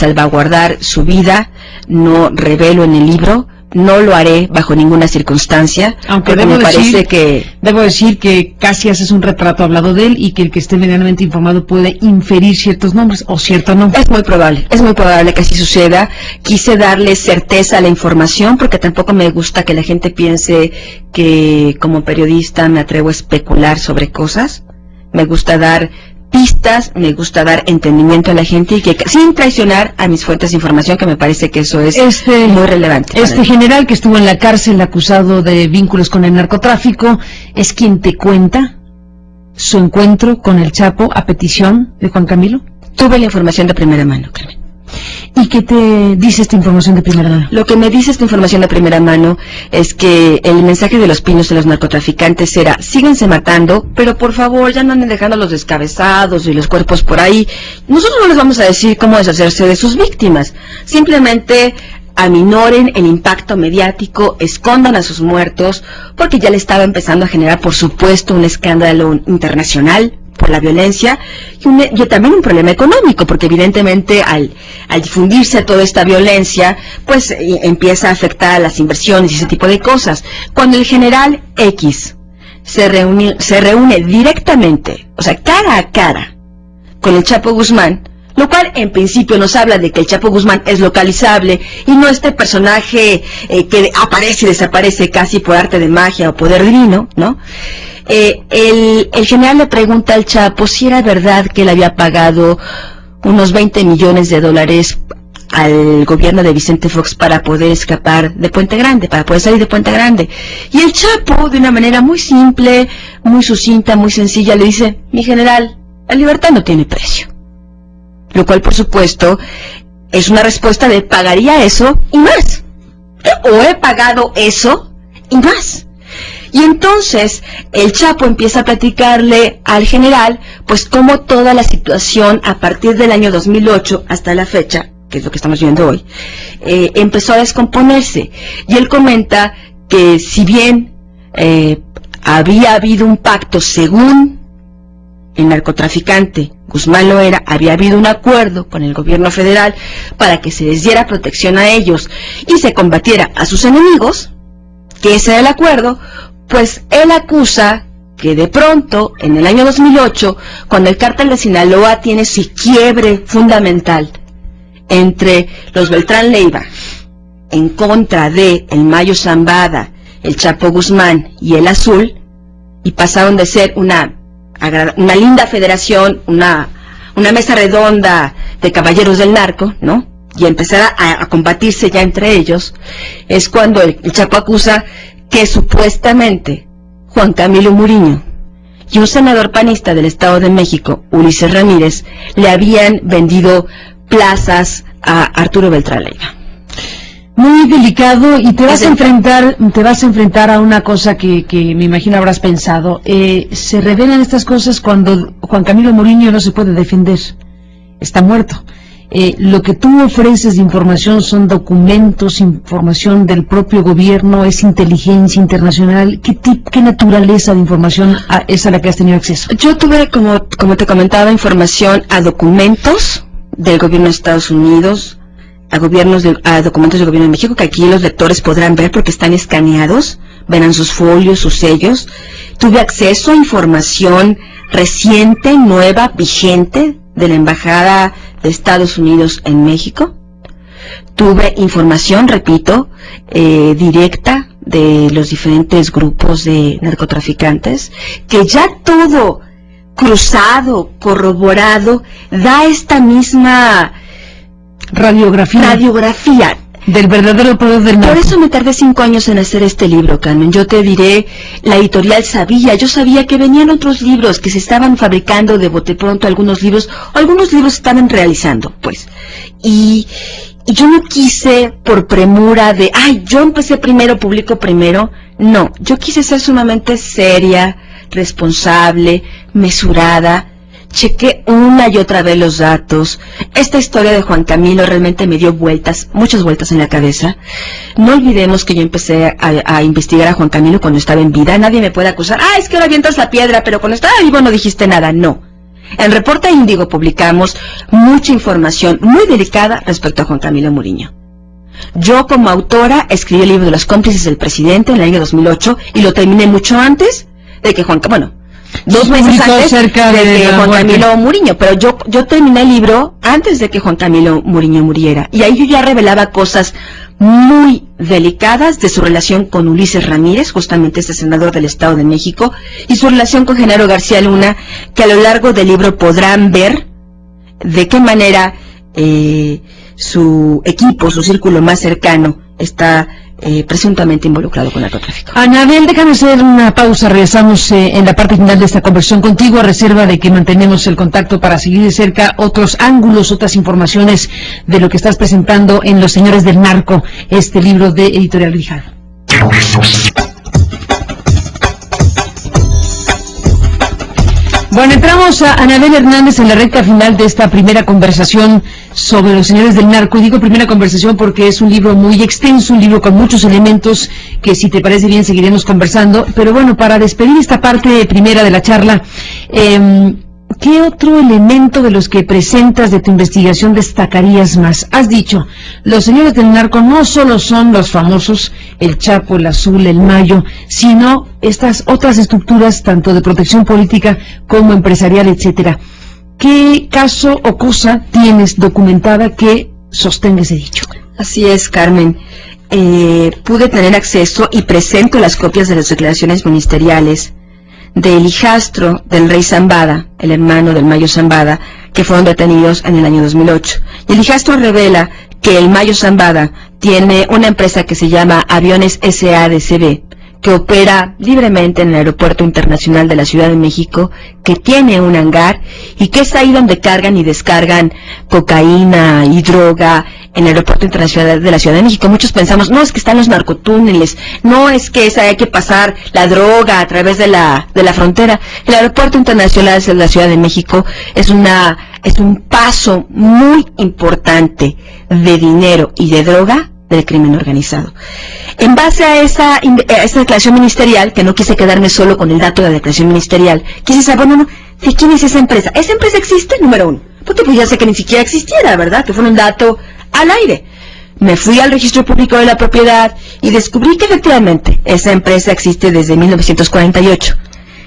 salvaguardar su vida, no revelo en el libro, no lo haré bajo ninguna circunstancia, aunque debo decir que casi haces un retrato hablado de él y que el que esté medianamente informado puede inferir ciertos nombres o cierto nombre. Es muy probable que así suceda. Quise darle certeza a la información porque tampoco me gusta que la gente piense que como periodista me atrevo a especular sobre cosas. Me gusta dar pistas, me gusta dar entendimiento a la gente y que sin traicionar a mis fuentes de información, que me parece que eso es muy relevante. Este general que estuvo en la cárcel acusado de vínculos con el narcotráfico es quien te cuenta su encuentro con el Chapo a petición de Juan Camilo. Tuve la información de primera mano, Carmen. ¿Y qué te dice esta información de primera mano? Lo que me dice esta información de primera mano es que el mensaje de los pinos de los narcotraficantes era: síganse matando, pero por favor ya no anden dejando los descabezados y los cuerpos por ahí. Nosotros no les vamos a decir cómo deshacerse de sus víctimas, simplemente aminoren el impacto mediático, escondan a sus muertos, porque ya le estaba empezando a generar, por supuesto, un escándalo internacional por la violencia y también un problema económico, porque evidentemente al difundirse toda esta violencia, pues empieza a afectar a las inversiones y ese tipo de cosas. Cuando el general X se reúne directamente, o sea, cara a cara, con el Chapo Guzmán, lo cual en principio nos habla de que el Chapo Guzmán es localizable y no este personaje que aparece y desaparece casi por arte de magia o poder divino, ¿no? El general le pregunta al Chapo si era verdad que él había pagado unos 20 millones de dólares al gobierno de Vicente Fox para poder escapar de Puente Grande, para poder salir de Puente Grande. Y el Chapo, de una manera muy simple, muy sucinta, muy sencilla, le dice: mi general, la libertad no tiene precio. Lo cual, por supuesto, es una respuesta de pagaría eso y más. O he pagado eso y más. Y entonces el Chapo empieza a platicarle al general, pues cómo toda la situación a partir del año 2008 hasta la fecha, que es lo que estamos viendo hoy, empezó a descomponerse. Y él comenta que si bien había habido un pacto según el narcotraficante Guzmán Loera, había habido un acuerdo con el gobierno federal para que se les diera protección a ellos y se combatiera a sus enemigos, que ese era el acuerdo, pues él acusa que de pronto, en el año 2008, cuando el cártel de Sinaloa tiene su quiebre fundamental entre los Beltrán Leiva, en contra de el Mayo Zambada, el Chapo Guzmán y el Azul, y pasaron de ser una linda federación, una mesa redonda de caballeros del narco, ¿no? Y empezar a combatirse ya entre ellos, es cuando el Chapo acusa que supuestamente Juan Camilo Muriño y un senador panista del Estado de México, Ulises Ramírez, le habían vendido plazas a Arturo Beltrán Leiva. Muy delicado, y te vas a enfrentar a una cosa que me imagino habrás pensado. Se revelan estas cosas cuando Juan Camilo Muriño no se puede defender, está muerto. Lo que tú ofreces de información son documentos, información del propio gobierno, es inteligencia internacional. ¿Qué naturaleza de información es a la que has tenido acceso? Yo tuve, como te comentaba, información a documentos del gobierno de Estados Unidos, a documentos del gobierno de México, que aquí los lectores podrán ver porque están escaneados, verán sus folios, sus sellos. Tuve acceso a información reciente, nueva, vigente, de la Embajada de Estados Unidos en México. Tuve información, repito, directa de los diferentes grupos de narcotraficantes, que ya todo cruzado, corroborado, da esta misma radiografía del verdadero poder del narco. Por eso me tardé 5 años en hacer este libro, Carmen. Yo te diré, la editorial yo sabía que venían otros libros, que se estaban fabricando de bote pronto algunos libros estaban realizando, pues. Y yo no quise, por premura de, yo empecé primero, publico primero. No, yo quise ser sumamente seria, responsable, mesurada. Chequé una y otra vez los datos. Esta historia de Juan Camilo realmente me dio muchas vueltas en la cabeza. No olvidemos que yo empecé a investigar a Juan Camilo cuando estaba en vida. Nadie me puede acusar, es que ahora avientas la piedra, pero cuando estaba vivo no dijiste nada. No. En Reporta Índigo publicamos mucha información muy delicada respecto a Juan Camilo Muriño. Yo, como autora, escribí el libro de los cómplices del presidente en el año 2008 y lo terminé mucho antes de que 2 meses antes de que Juan Camilo Muriño, pero yo terminé el libro antes de que Juan Camilo Muriño muriera, y ahí yo ya revelaba cosas muy delicadas de su relación con Ulises Ramírez, justamente este senador del Estado de México, y su relación con Genaro García Luna, que a lo largo del libro podrán ver de qué manera su equipo, su círculo más cercano, está presuntamente involucrado con el narcotráfico. Anabel, déjame hacer una pausa, regresamos en la parte final de esta conversación contigo, a reserva de que mantenemos el contacto para seguir de cerca otros ángulos, otras informaciones de lo que estás presentando en Los Señores del Narco, este libro de Editorial Grijalvo. Bueno, entramos a Anabel Hernández en la recta final de esta primera conversación sobre Los Señores del Narco. Y digo primera conversación porque es un libro muy extenso, un libro con muchos elementos que, si te parece bien, seguiremos conversando. Pero bueno, para despedir esta parte primera de la charla, ¿qué otro elemento de los que presentas de tu investigación destacarías más? Has dicho, los señores del narco no solo son los famosos, el Chapo, el Azul, el Mayo, sino estas otras estructuras, tanto de protección política como empresarial, etcétera. ¿Qué caso o cosa tienes documentada que sostenga ese dicho? Así es, Carmen. Pude tener acceso y presento las copias de las declaraciones ministeriales del hijastro del rey Zambada, el hermano del Mayo Zambada, que fueron detenidos en el año 2008. Y el hijastro revela que el Mayo Zambada tiene una empresa que se llama Aviones SADCB, que opera libremente en el Aeropuerto Internacional de la Ciudad de México, que tiene un hangar y que es ahí donde cargan y descargan cocaína y droga en el Aeropuerto Internacional de la Ciudad de México. Muchos pensamos, no, es que están los narcotúneles, no, es que hay que pasar la droga a través de la frontera. El Aeropuerto Internacional de la Ciudad de México es un paso muy importante de dinero y de droga del crimen organizado. En base a esa declaración ministerial, que no quise quedarme solo con el dato de la declaración ministerial, quise saber, ¿de quién es esa empresa? ¿Esa empresa existe? Número 1. Porque pues ya sé que ni siquiera existiera, ¿verdad? Que fue un dato al aire. Me fui al registro público de la propiedad y descubrí que efectivamente esa empresa existe desde 1948.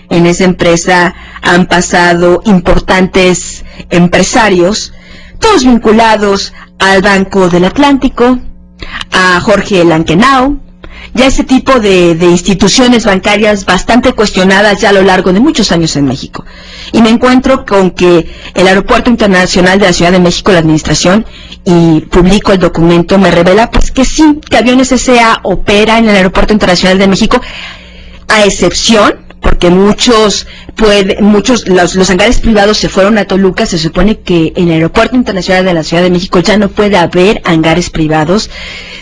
En esa empresa han pasado importantes empresarios, todos vinculados al Banco del Atlántico, a Jorge Lankenau, ya ese tipo de instituciones bancarias bastante cuestionadas ya a lo largo de muchos años en México. Y me encuentro con que el Aeropuerto Internacional de la Ciudad de México, la administración, y publico el documento, me revela pues que sí, que Aviones S.A. opera en el Aeropuerto Internacional de México, a excepción, porque los hangares privados se fueron a Toluca. Se supone que en el Aeropuerto Internacional de la Ciudad de México ya no puede haber hangares privados.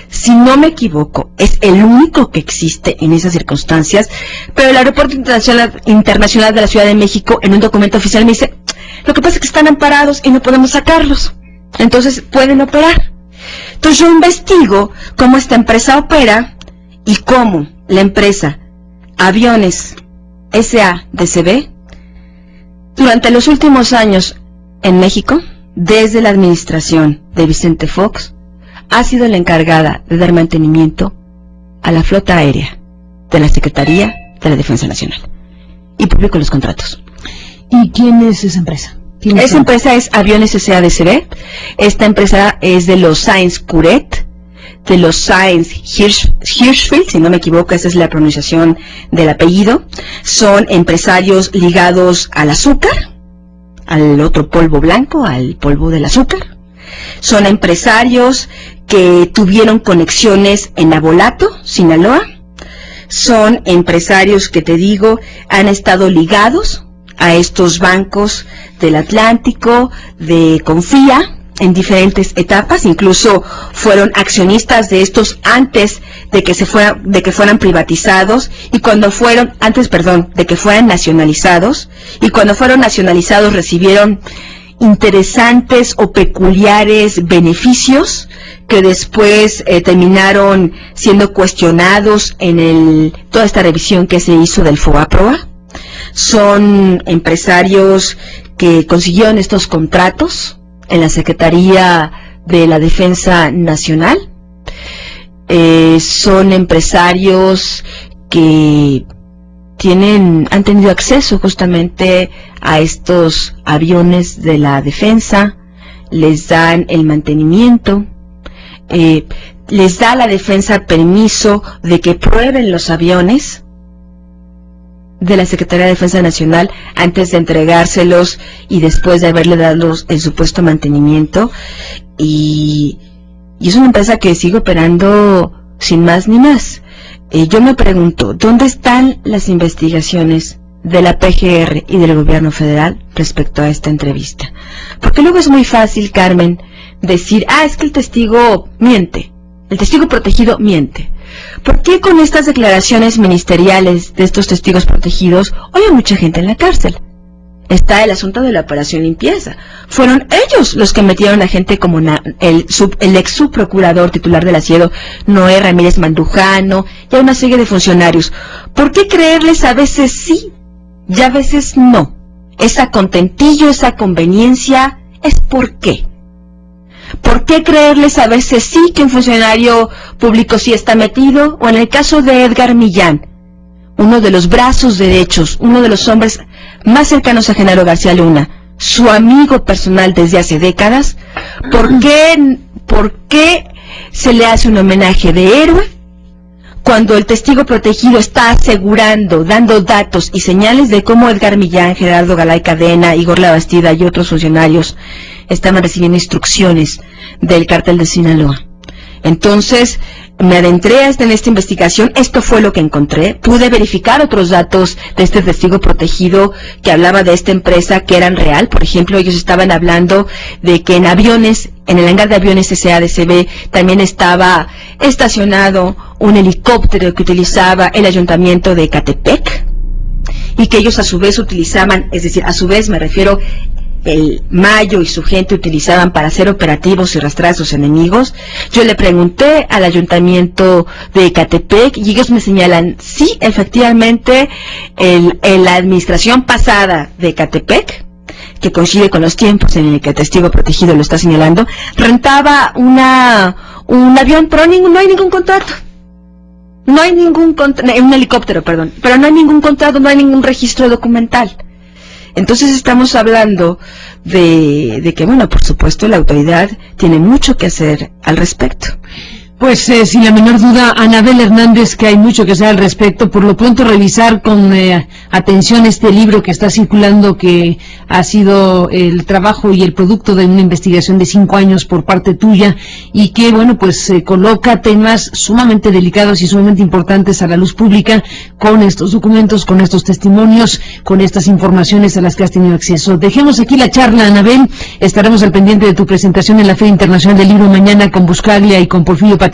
Si no me equivoco, es el único que existe en esas circunstancias, pero el Aeropuerto Internacional de la Ciudad de México, en un documento oficial, me dice, lo que pasa es que están amparados y no podemos sacarlos, entonces pueden operar. Entonces yo investigo cómo esta empresa opera y cómo la empresa Aviones SADCB, durante los últimos años en México, desde la administración de Vicente Fox, ha sido la encargada de dar mantenimiento a la flota aérea de la Secretaría de la Defensa Nacional. Y publico los contratos. ¿Y quién es esa empresa? Esa empresa es Aviones SADCB. Esta empresa es de los Sáenz Curet, de los Sáenz Hirschfeld, si no me equivoco, esa es la pronunciación del apellido. Son empresarios ligados al azúcar, al otro polvo blanco, al polvo del azúcar. Son empresarios que tuvieron conexiones en Abolato, Sinaloa. Son empresarios que, te digo, han estado ligados a estos bancos del Atlántico, de Confía, en diferentes etapas. Incluso fueron accionistas de estos antes de que fueran privatizados, y cuando fueron, de que fueran nacionalizados, y cuando fueron nacionalizados recibieron interesantes o peculiares beneficios que después terminaron siendo cuestionados en toda esta revisión que se hizo del FOAPROA. Son empresarios que consiguieron estos contratos en la Secretaría de la Defensa Nacional. Son empresarios que han tenido acceso justamente a estos aviones de la defensa, les dan el mantenimiento, les da la defensa permiso de que prueben los aviones de la Secretaría de Defensa Nacional antes de entregárselos y después de haberle dado el supuesto mantenimiento, y es una empresa que sigue operando sin más ni más. Yo me pregunto, ¿dónde están las investigaciones de la PGR y del gobierno federal respecto a esta entrevista? Porque luego es muy fácil, Carmen, decir, es que el testigo miente, el testigo protegido miente. ¿Por qué con estas declaraciones ministeriales de estos testigos protegidos hoy hay mucha gente en la cárcel? Está el asunto de la operación limpieza. Fueron ellos los que metieron a gente como el ex subprocurador titular del Asiedo, Noé Ramírez Mandujano, y a una serie de funcionarios. ¿Por qué creerles a veces sí y a veces no? Esa contentillo, esa conveniencia, ¿es por qué? ¿Por qué creerles a veces sí que un funcionario público sí está metido? O en el caso de Edgar Millán, uno de los brazos derechos, uno de los hombres más cercanos a Genaro García Luna, su amigo personal desde hace décadas, ¿por qué se le hace un homenaje de héroe cuando el testigo protegido está asegurando, dando datos y señales de cómo Edgar Millán, Gerardo Galay Cadena, Igor Labastida y otros funcionarios estaban recibiendo instrucciones del cártel de Sinaloa? Entonces, me adentré en esta investigación, esto fue lo que encontré, pude verificar otros datos de este testigo protegido que hablaba de esta empresa que eran real. Por ejemplo, ellos estaban hablando de que en aviones, en el hangar de aviones SADCB, también estaba estacionado un helicóptero que utilizaba el ayuntamiento de Ecatepec, y que ellos a su vez utilizaban, es decir, a su vez me refiero, el Mayo y su gente utilizaban para hacer operativos y rastrear a sus enemigos. Yo le pregunté al ayuntamiento de Ecatepec y ellos me señalan, sí, efectivamente, la administración pasada de Ecatepec, que coincide con los tiempos en el que el testigo protegido lo está señalando, rentaba un avión, pero no hay ningún contrato. No hay un helicóptero, perdón, pero no hay ningún contrato, no hay ningún registro documental. Entonces estamos hablando de que, bueno, por supuesto la autoridad tiene mucho que hacer al respecto. Pues sin la menor duda, Anabel Hernández, que hay mucho que hacer al respecto. Por lo pronto revisar con atención este libro que está circulando, que ha sido el trabajo y el producto de una investigación de 5 años por parte tuya, y que, bueno, pues coloca temas sumamente delicados y sumamente importantes a la luz pública con estos documentos, con estos testimonios, con estas informaciones a las que has tenido acceso. Dejemos aquí la charla, Anabel. Estaremos al pendiente de tu presentación en la Feria Internacional del Libro mañana con Buscaglia y con Porfirio Patiño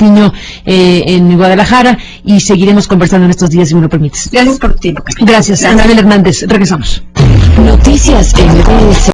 en Guadalajara, y seguiremos conversando en estos días, si me lo permites. Gracias por tu tiempo. Gracias, Anabel Hernández. Regresamos. Noticias MBS.